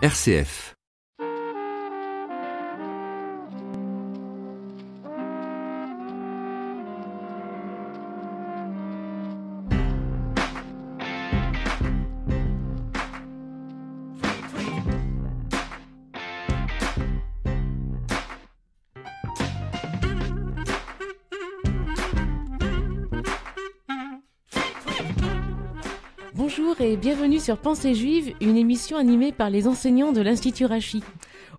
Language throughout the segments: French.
RCF. Bonjour et bienvenue sur Pensée Juive, une émission animée par les enseignants de l'Institut Rachi.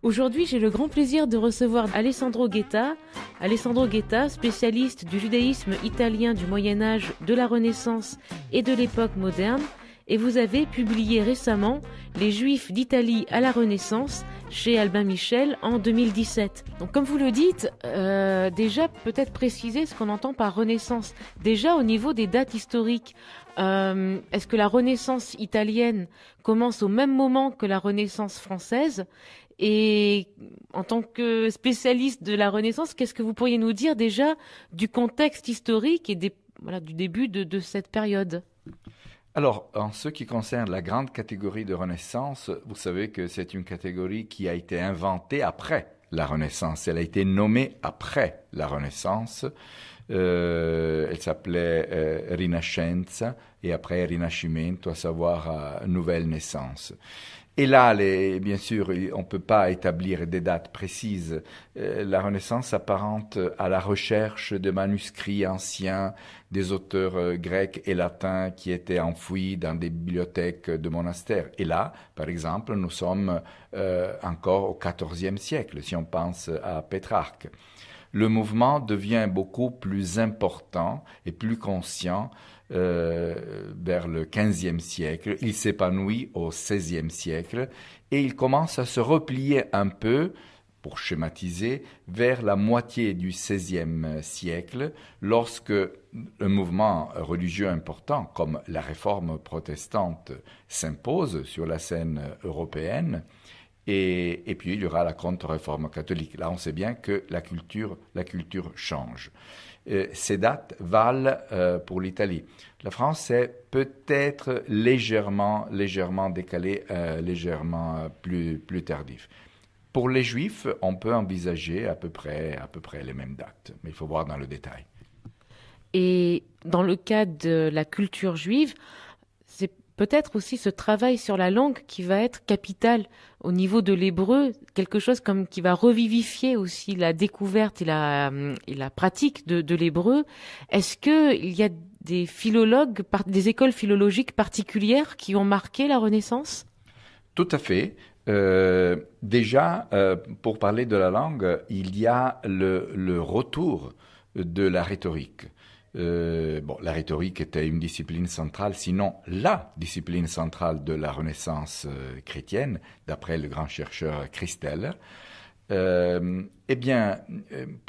Aujourd'hui, j'ai le grand plaisir de recevoir Alessandro Ghetta. Alessandro Ghetta, spécialiste du judaïsme italien du Moyen-Âge, de la Renaissance et de l'époque moderne. Et vous avez publié récemment Les Juifs d'Italie à la Renaissance chez Albin Michel en 2017. Donc comme vous le dites, déjà peut-être préciser ce qu'on entend par Renaissance. Déjà au niveau des dates historiques, est-ce que la Renaissance italienne commence au même moment que la Renaissance française ? Et en tant que spécialiste de la Renaissance, qu'est-ce que vous pourriez nous dire déjà du contexte historique et du début de cette période ? Alors, en ce qui concerne la grande catégorie de Renaissance, vous savez que c'est une catégorie qui a été inventée après la Renaissance. Elle a été nommée après la Renaissance. Elle s'appelait Rinascenza et après Rinascimento, à savoir Nouvelle Naissance. Et là, bien sûr, on ne peut pas établir des dates précises. La Renaissance s'apparente à la recherche de manuscrits anciens des auteurs grecs et latins qui étaient enfouis dans des bibliothèques de monastères. Et là, par exemple, nous sommes encore au XIVe siècle, si on pense à Pétrarque. Le mouvement devient beaucoup plus important et plus conscient vers le XVe siècle. Il s'épanouit au XVIe siècle et il commence à se replier un peu, pour schématiser, vers la moitié du XVIe siècle, lorsque un mouvement religieux important comme la réforme protestante s'impose sur la scène européenne. Et puis il y aura la contre-réforme catholique. Là, on sait bien que la culture change. Ces dates valent pour l'Italie. La France est peut-être légèrement décalée, légèrement plus tardif. Pour les Juifs, on peut envisager à peu près les mêmes dates, mais il faut voir dans le détail. Et dans le cas de la culture juive, c'est peut-être aussi ce travail sur la langue qui va être capital au niveau de l'hébreu, quelque chose comme qui va revivifier aussi la découverte et la pratique de l'hébreu. Est-ce qu'il y a des philologues, des écoles philologiques particulières qui ont marqué la Renaissance ? Tout à fait. Déjà, pour parler de la langue, il y a le retour de la rhétorique. La rhétorique était une discipline centrale, sinon la discipline centrale de la Renaissance chrétienne, d'après le grand chercheur Christel. Pour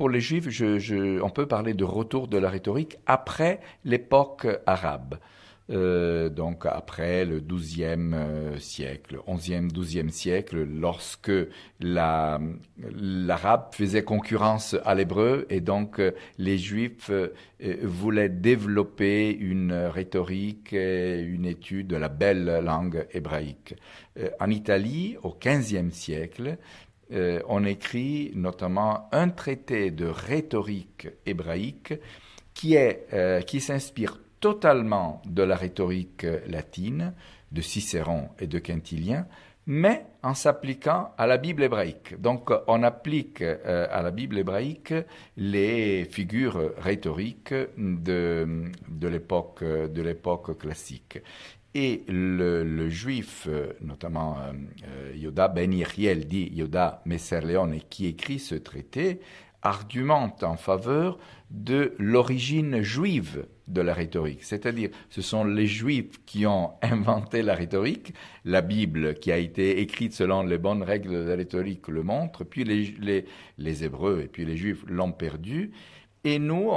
les Juifs, on peut parler de retour de la rhétorique après l'époque arabe. Donc après le XIIe siècle, XIe, XIIe siècle, lorsque l'arabe faisait concurrence à l'hébreu et donc les Juifs voulaient développer une rhétorique, une étude de la belle langue hébraïque. En Italie, au XVe siècle, on écrit notamment un traité de rhétorique hébraïque qui s'inspire totalement de la rhétorique latine, de Cicéron et de Quintilien, mais en s'appliquant à la Bible hébraïque. Donc on applique à la Bible hébraïque les figures rhétoriques de l'époque classique. Et le juif, notamment Yehuda ben Yechiel, dit Yehuda Messer Leone, qui écrit ce traité, argumente en faveur de l'origine juive de la rhétorique. C'est-à-dire, ce sont les Juifs qui ont inventé la rhétorique, la Bible qui a été écrite selon les bonnes règles de la rhétorique le montre, puis les Hébreux et puis les Juifs l'ont perdue, et nous,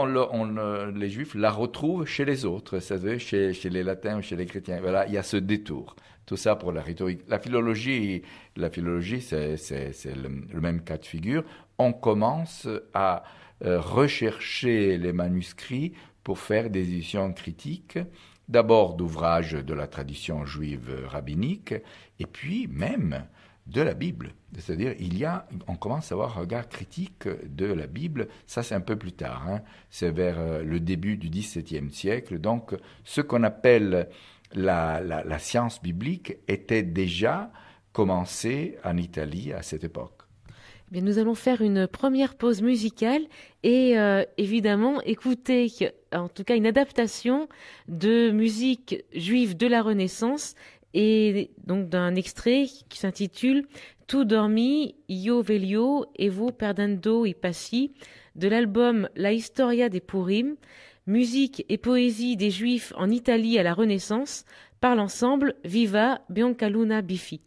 les Juifs la retrouvent chez les autres, c'est-à-dire chez les Latins ou chez les chrétiens. Voilà, il y a ce détour. Tout ça pour la rhétorique. La philologie, c'est le même cas de figure. On commence à rechercher les manuscrits pour faire des éditions critiques, d'abord d'ouvrages de la tradition juive rabbinique, et puis même de la Bible. C'est-à-dire, on commence à avoir un regard critique de la Bible. Ça, c'est un peu plus tard. C'est vers le début du XVIIe siècle. Donc, ce qu'on appelle la science biblique était déjà commencée en Italie à cette époque. Eh bien, nous allons faire une première pause musicale et évidemment écouter, en tout cas, une adaptation de musique juive de la Renaissance et donc d'un extrait qui s'intitule Tu dormi, io veglio e vous perdendo i passi de l'album La Historia des Purim, musique et poésie des Juifs en Italie à la Renaissance par l'ensemble Viva Biancaluna Biffi.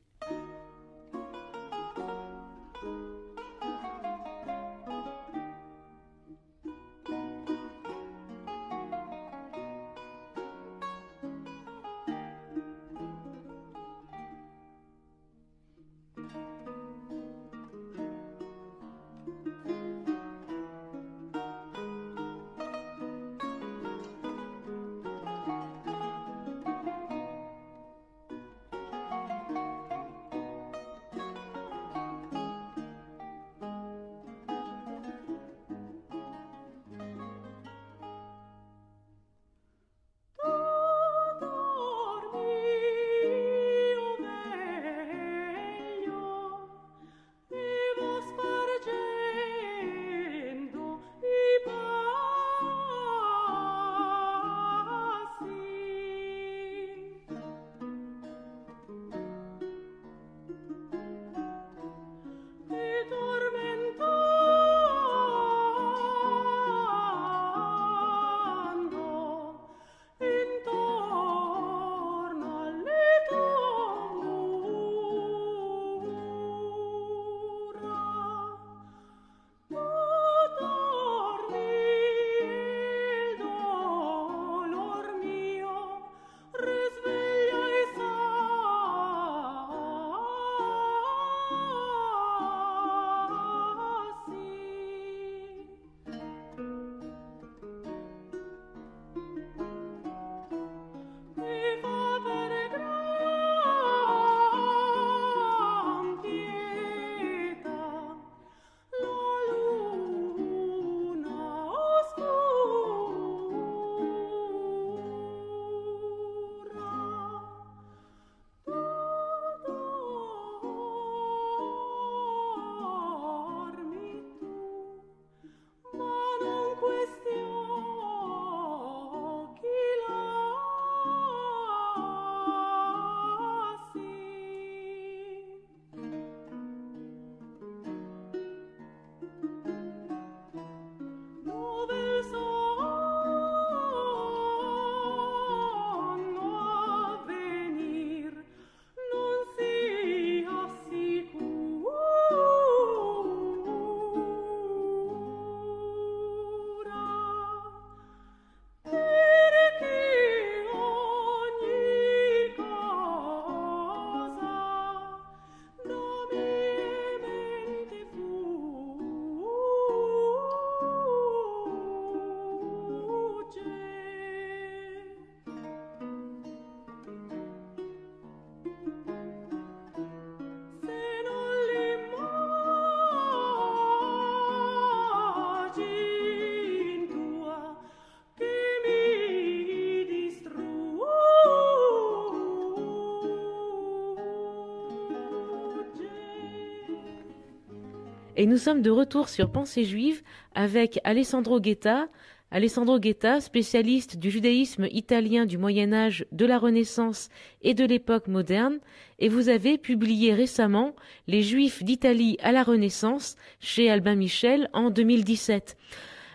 Et nous sommes de retour sur Pensée juive avec Alessandro Ghetta. Alessandro Ghetta, spécialiste du judaïsme italien du Moyen-Âge, de la Renaissance et de l'époque moderne. Et vous avez publié récemment Les Juifs d'Italie à la Renaissance chez Albin Michel en 2017.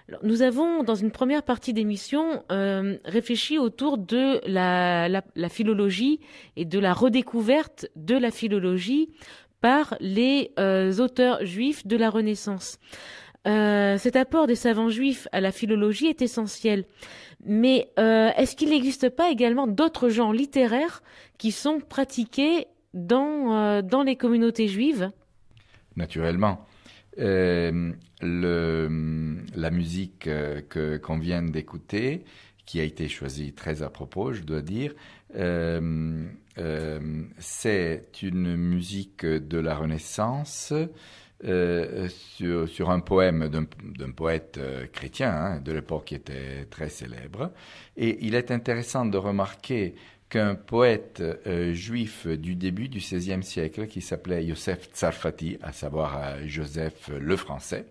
Alors, nous avons, dans une première partie d'émission, réfléchi autour de la philologie et de la redécouverte de la philologie par les auteurs juifs de la Renaissance. Cet apport des savants juifs à la philologie est essentiel. Mais est-ce qu'il n'existe pas également d'autres genres littéraires qui sont pratiqués dans les communautés juives ? Naturellement. La musique qu'on vient d'écouter, qui a été choisi très à propos, je dois dire. C'est une musique de la Renaissance sur un poème d'un poète chrétien de l'époque qui était très célèbre. Et il est intéressant de remarquer qu'un poète juif du début du XVIe siècle qui s'appelait Yosef Tsarfati, à savoir Joseph le Français,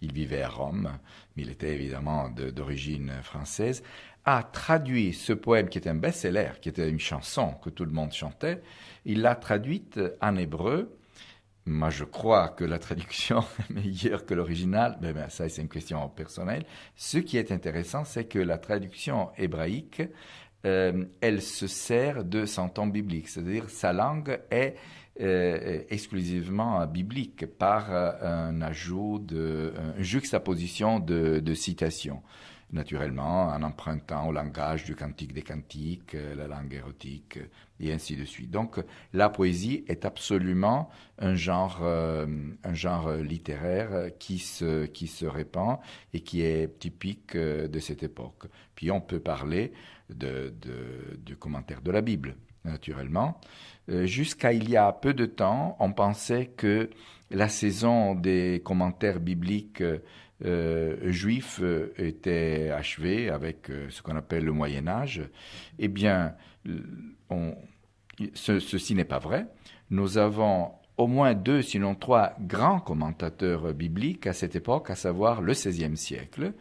il vivait à Rome, mais il était évidemment d'origine française, a traduit ce poème qui était un best-seller, qui était une chanson que tout le monde chantait, il l'a traduite en hébreu. Moi, je crois que la traduction est meilleure que l'original, mais ça, c'est une question personnelle. Ce qui est intéressant, c'est que la traduction hébraïque, elle se sert de son ton biblique, c'est-à-dire sa langue est exclusivement biblique par un ajout une juxtaposition de citations. Naturellement, en empruntant au langage du Cantique des Cantiques, la langue érotique, et ainsi de suite. Donc, la poésie est absolument un genre littéraire qui se répand et qui est typique de cette époque. Puis, on peut parler du commentaire de la Bible, naturellement. Jusqu'à il y a peu de temps, on pensait que la saison des commentaires bibliques juifs était achevée avec ce qu'on appelle le Moyen-Âge. Eh bien, ceci n'est pas vrai. Nous avons au moins 2, sinon 3 grands commentateurs bibliques à cette époque, à savoir le XVIe siècle.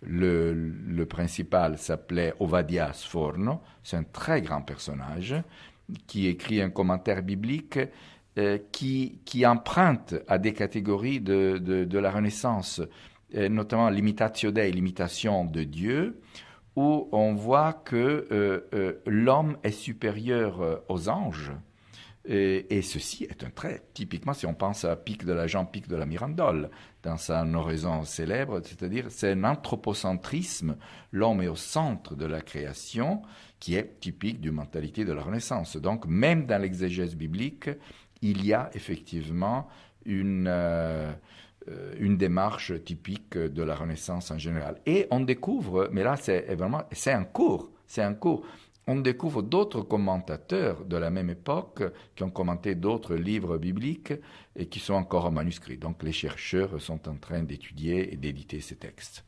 Le principal s'appelait Ovadia Sforno, c'est un très grand personnage qui écrit un commentaire biblique qui emprunte à des catégories de la Renaissance, notamment l'imitatio Dei, l'imitation de Dieu, où on voit que l'homme est supérieur aux anges. Et ceci est un trait, typiquement, si on pense à Pic de la Mirandole, dans sa oraison célèbre, c'est-à-dire c'est un anthropocentrisme, l'homme est au centre de la création, qui est typique d'une mentalité de la Renaissance. Donc, même dans l'exégèse biblique, il y a effectivement une démarche typique de la Renaissance en général. Et on découvre, mais là c'est un cours, on découvre d'autres commentateurs de la même époque qui ont commenté d'autres livres bibliques et qui sont encore en manuscrit. Donc les chercheurs sont en train d'étudier et d'éditer ces textes.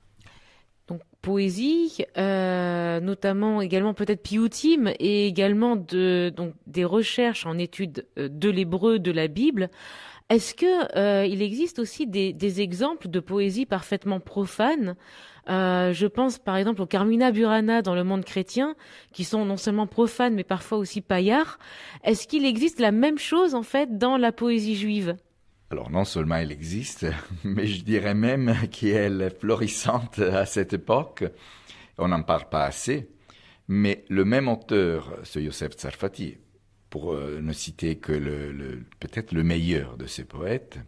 Donc poésie, notamment également peut-être piyutim et également donc des recherches en études de l'hébreu de la Bible. Est-ce que il existe aussi des exemples de poésie parfaitement profane? Je pense par exemple au Carmina Burana dans le monde chrétien, qui sont non seulement profanes mais parfois aussi paillards. Est-ce qu'il existe la même chose en fait dans la poésie juive? Alors non seulement elle existe, mais je dirais même qu'elle est florissante à cette époque. On n'en parle pas assez, mais le même auteur, ce Yosef Tsarfati, pour ne citer que peut-être le meilleur de ces poètes,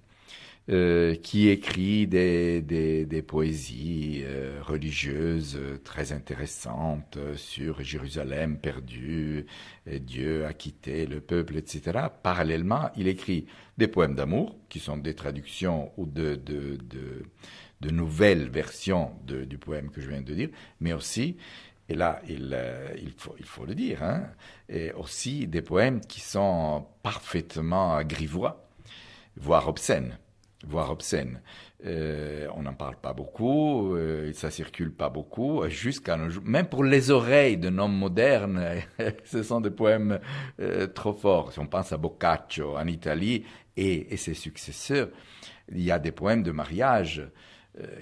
qui écrit des poésies religieuses très intéressantes sur Jérusalem perdue, Dieu a quitté le peuple, etc. Parallèlement, il écrit des poèmes d'amour, qui sont des traductions ou de nouvelles versions du poème que je viens de dire, mais aussi, et là il faut le dire, et aussi des poèmes qui sont parfaitement grivois, voire obscènes. On n'en parle pas beaucoup, ça circule pas beaucoup, jusqu'à nos jours. Même pour les oreilles d'un homme moderne, ce sont des poèmes trop forts. Si on pense à Boccaccio en Italie et ses successeurs, il y a des poèmes de mariage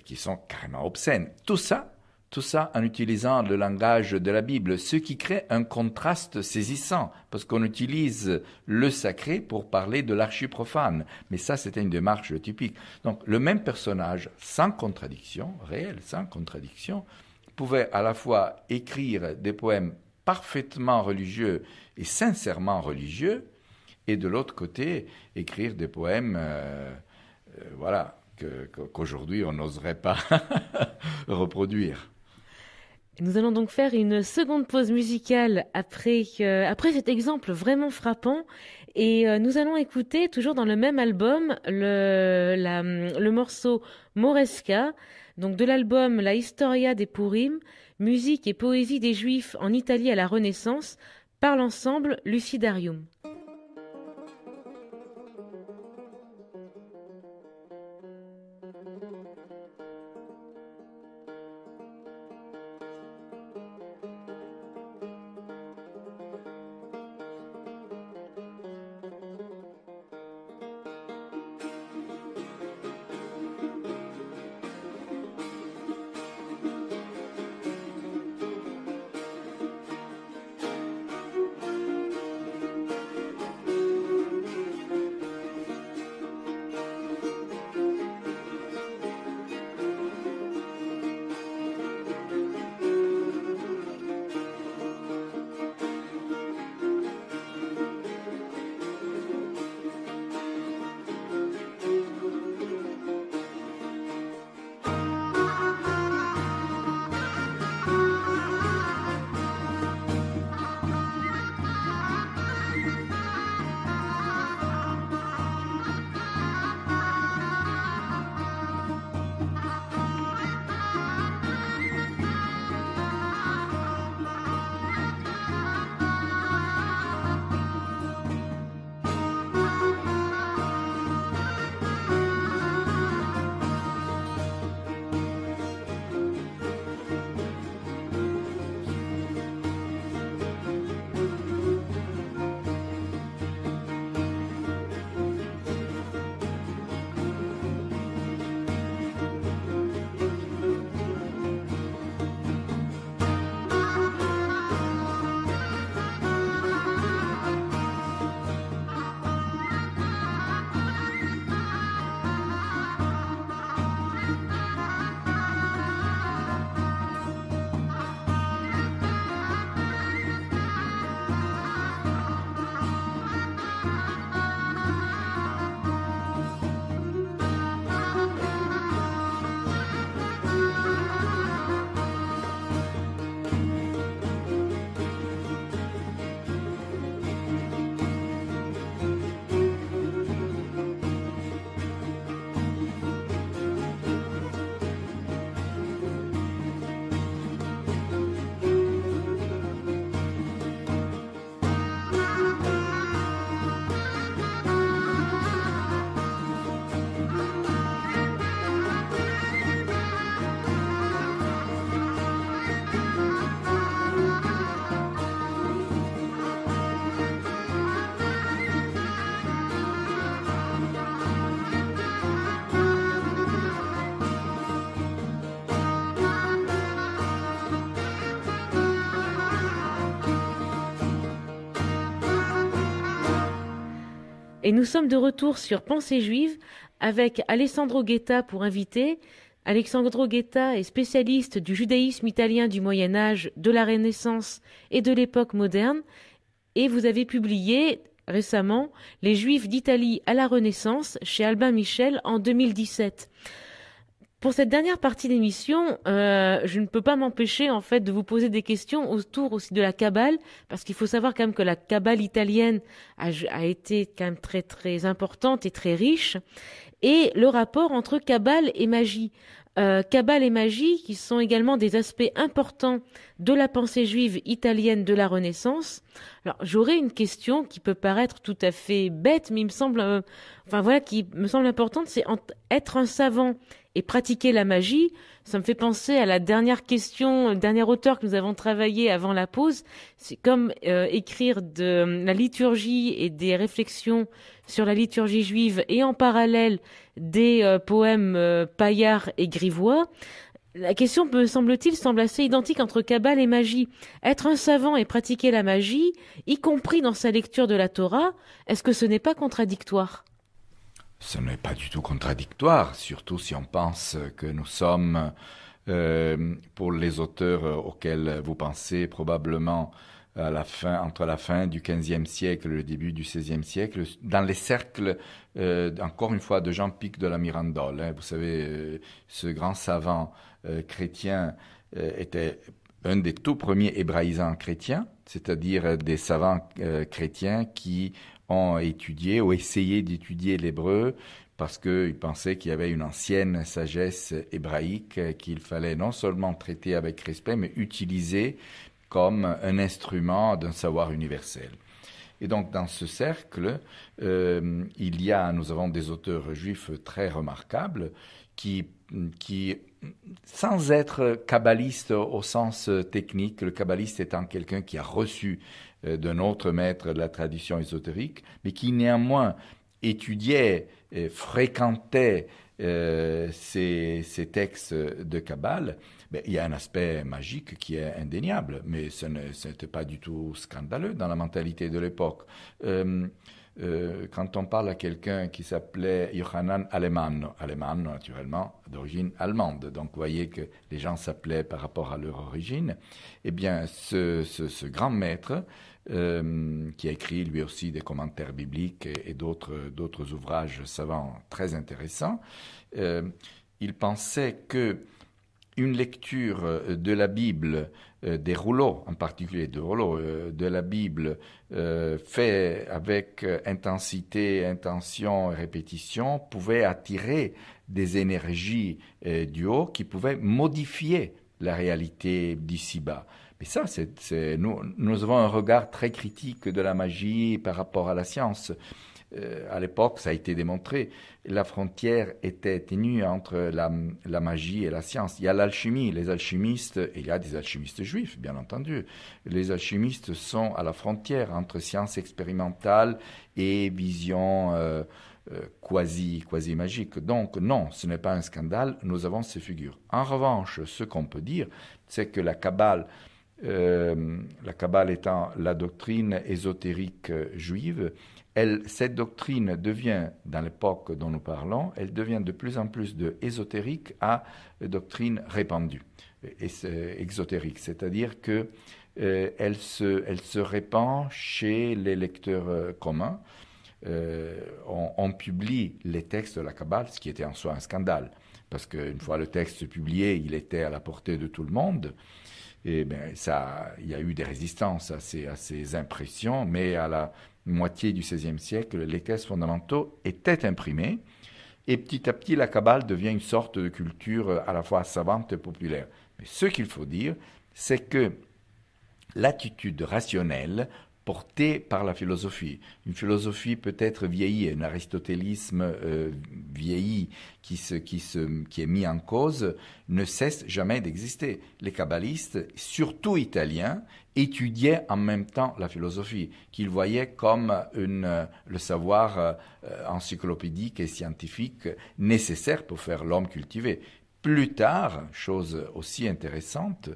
qui sont carrément obscènes. Tout ça en utilisant le langage de la Bible, ce qui crée un contraste saisissant, parce qu'on utilise le sacré pour parler de l'archiprofane. Mais ça, c'était une démarche typique. Donc, le même personnage, sans contradiction, pouvait à la fois écrire des poèmes parfaitement religieux et sincèrement religieux, et de l'autre côté, écrire des poèmes, qu'aujourd'hui on n'oserait pas reproduire. Nous allons donc faire une seconde pause musicale après cet exemple vraiment frappant et nous allons écouter toujours dans le même album le morceau Moresca, donc de l'album La Historia des Purim, musique et poésie des Juifs en Italie à la Renaissance, par l'ensemble Lucidarium. Et nous sommes de retour sur Pensée juive avec Alessandro Ghetta pour invité. Alessandro Ghetta est spécialiste du judaïsme italien du Moyen Âge, de la Renaissance et de l'époque moderne. Et vous avez publié récemment Les Juifs d'Italie à la Renaissance chez Albin Michel en 2017. Pour cette dernière partie d'émission, je ne peux pas m'empêcher en fait de vous poser des questions autour aussi de la Kabbale, parce qu'il faut savoir quand même que la Kabbale italienne a été quand même très très importante et très riche, et le rapport entre Kabbale et magie. Kabbale et magie, qui sont également des aspects importants de la pensée juive italienne de la Renaissance. Alors, j'aurais une question qui peut paraître tout à fait bête, mais il me semble, qui me semble importante, c'est être un savant et pratiquer la magie. Ça me fait penser à la dernière question, le dernier auteur que nous avons travaillé avant la pause. C'est comme écrire de la liturgie et des réflexions sur la liturgie juive et en parallèle des poèmes paillards et grivois. La question, me semble-t-il, semble assez identique entre Kabbale et magie. Être un savant et pratiquer la magie, y compris dans sa lecture de la Torah, est-ce que ce n'est pas contradictoire ? Ce n'est pas du tout contradictoire, surtout si on pense que nous sommes, pour les auteurs auxquels vous pensez, probablement entre la fin du XVe siècle et le début du XVIe siècle, dans les cercles, encore une fois, de Jean Pic de la Mirandole. Vous savez, ce grand savant chrétien était un des tout premiers hébraïsants chrétiens, c'est-à-dire des savants chrétiens qui ont étudié ou essayé d'étudier l'hébreu, parce qu'il pensait qu'il y avait une ancienne sagesse hébraïque qu'il fallait non seulement traiter avec respect, mais utiliser comme un instrument d'un savoir universel. Et donc, dans ce cercle, nous avons des auteurs juifs très remarquables qui, sans être kabbaliste au sens technique, le kabbaliste étant quelqu'un qui a reçu d'un autre maître de la tradition ésotérique, mais qui néanmoins étudiait, fréquentait ces textes de Kabbale, il y a un aspect magique qui est indéniable, mais ce n'était pas du tout scandaleux dans la mentalité de l'époque. Quand on parle à quelqu'un qui s'appelait Yohanan Alemanno naturellement d'origine allemande, donc vous voyez que les gens s'appelaient par rapport à leur origine, eh bien ce grand maître qui a écrit lui aussi des commentaires bibliques et d'autres ouvrages savants très intéressants, il pensait que une lecture de la Bible, des rouleaux, en particulier des rouleaux de la Bible, fait avec intensité, intention et répétition, pouvait attirer des énergies du haut qui pouvaient modifier la réalité d'ici-bas. Mais ça, nous avons un regard très critique de la magie par rapport à la science. À l'époque, ça a été démontré, la frontière était ténue entre la magie et la science. Il y a l'alchimie, les alchimistes, et il y a des alchimistes juifs, bien entendu. Les alchimistes sont à la frontière entre science expérimentale et vision quasi-magique. Donc non, ce n'est pas un scandale, nous avons ces figures. En revanche, ce qu'on peut dire, c'est que la Kabbale étant la doctrine ésotérique juive, cette doctrine devient, dans l'époque dont nous parlons, elle devient de plus en plus de ésotérique à doctrine répandue, exotérique, c'est-à-dire que elle se répand chez les lecteurs communs. On publie les textes de la Kabbale, ce qui était en soi un scandale, parce qu'une fois le texte publié, il était à la portée de tout le monde. Et il y a eu des résistances à ces impressions, mais à la moitié du XVIe siècle, les textes fondamentaux étaient imprimés, et petit à petit, la Kabbale devient une sorte de culture à la fois savante et populaire. Mais ce qu'il faut dire, c'est que l'attitude rationnelle portée par la philosophie, une philosophie peut-être vieillie, un aristotélisme vieilli qui est mis en cause, ne cesse jamais d'exister. Les kabbalistes, surtout italiens, étudiaient en même temps la philosophie, qu'ils voyaient comme le savoir encyclopédique et scientifique nécessaire pour faire l'homme cultivé. Plus tard, chose aussi intéressante,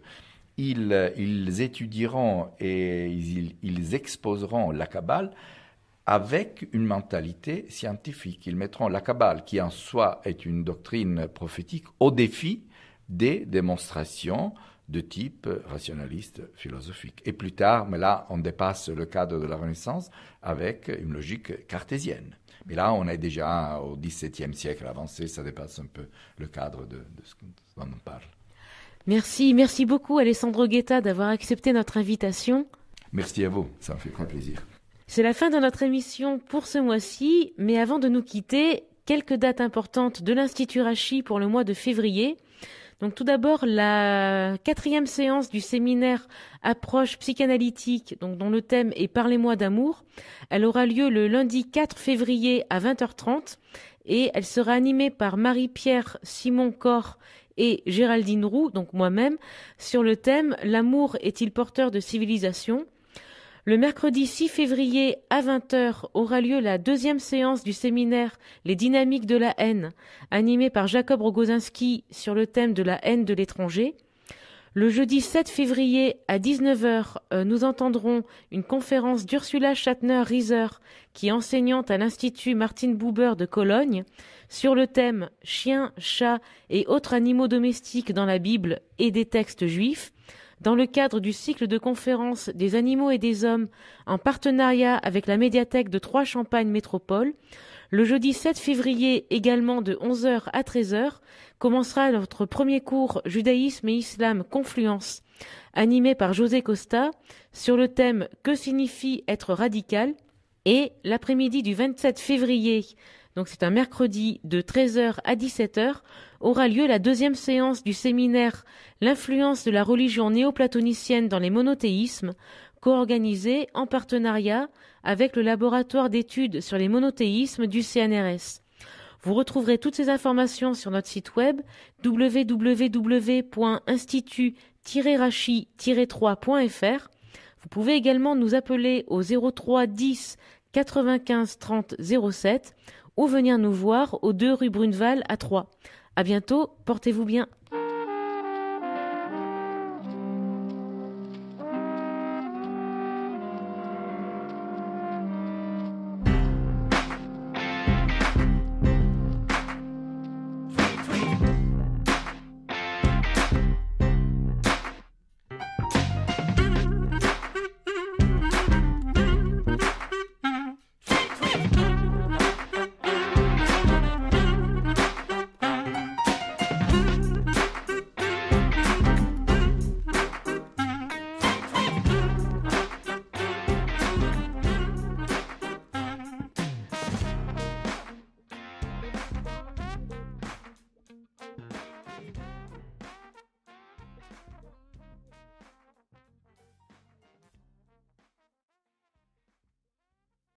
ils étudieront et ils exposeront la Kabbale avec une mentalité scientifique. Ils mettront la Kabbale, qui en soi est une doctrine prophétique, au défi des démonstrations de type rationaliste philosophique. Et plus tard, mais là, on dépasse le cadre de la Renaissance avec une logique cartésienne. Mais là, on est déjà au XVIIe siècle avancé, ça dépasse un peu le cadre de ce dont on parle. Merci beaucoup Alessandro Guetta d'avoir accepté notre invitation. Merci à vous, ça me fait grand plaisir. C'est la fin de notre émission pour ce mois-ci, mais avant de nous quitter, quelques dates importantes de l'Institut Rachi pour le mois de février. Donc tout d'abord, la 4e séance du séminaire Approche psychanalytique, donc dont le thème est Parlez-moi d'amour. Elle aura lieu le lundi 4 février à 20h30 et elle sera animée par Marie-Pierre Simon-Cor et Géraldine Roux, donc moi-même, sur le thème « L'amour est-il porteur de civilisation ?» Le mercredi 6 février à 20h aura lieu la 2e séance du séminaire « Les dynamiques de la haine » animée par Jacob Rogozinski sur le thème de la haine de l'étranger. Le jeudi 7 février à 19h, nous entendrons une conférence d'Ursula Schattner-Rieser, qui est enseignante à l'Institut Martin Buber de Cologne, sur le thème « Chiens, chats et autres animaux domestiques dans la Bible et des textes juifs », dans le cadre du cycle de conférences des animaux et des hommes en partenariat avec la médiathèque de Troyes-Champagne Métropole. Le jeudi 7 février, également de 11h à 13h, commencera notre premier cours Judaïsme et Islam Confluence, animé par José Costa, sur le thème « Que signifie être radical ?» Et l'après-midi du 27 février, donc c'est un mercredi de 13h à 17h, aura lieu la deuxième séance du séminaire L'influence de la religion néoplatonicienne dans les monothéismes, co-organisé en partenariat avec le laboratoire d'études sur les monothéismes du CNRS. Vous retrouverez toutes ces informations sur notre site web www.institut-rachi-3.fr. Vous pouvez également nous appeler au 03 10 95 30 07 ou venir nous voir aux 2 rue Bruneval à Troyes. À bientôt, portez-vous bien.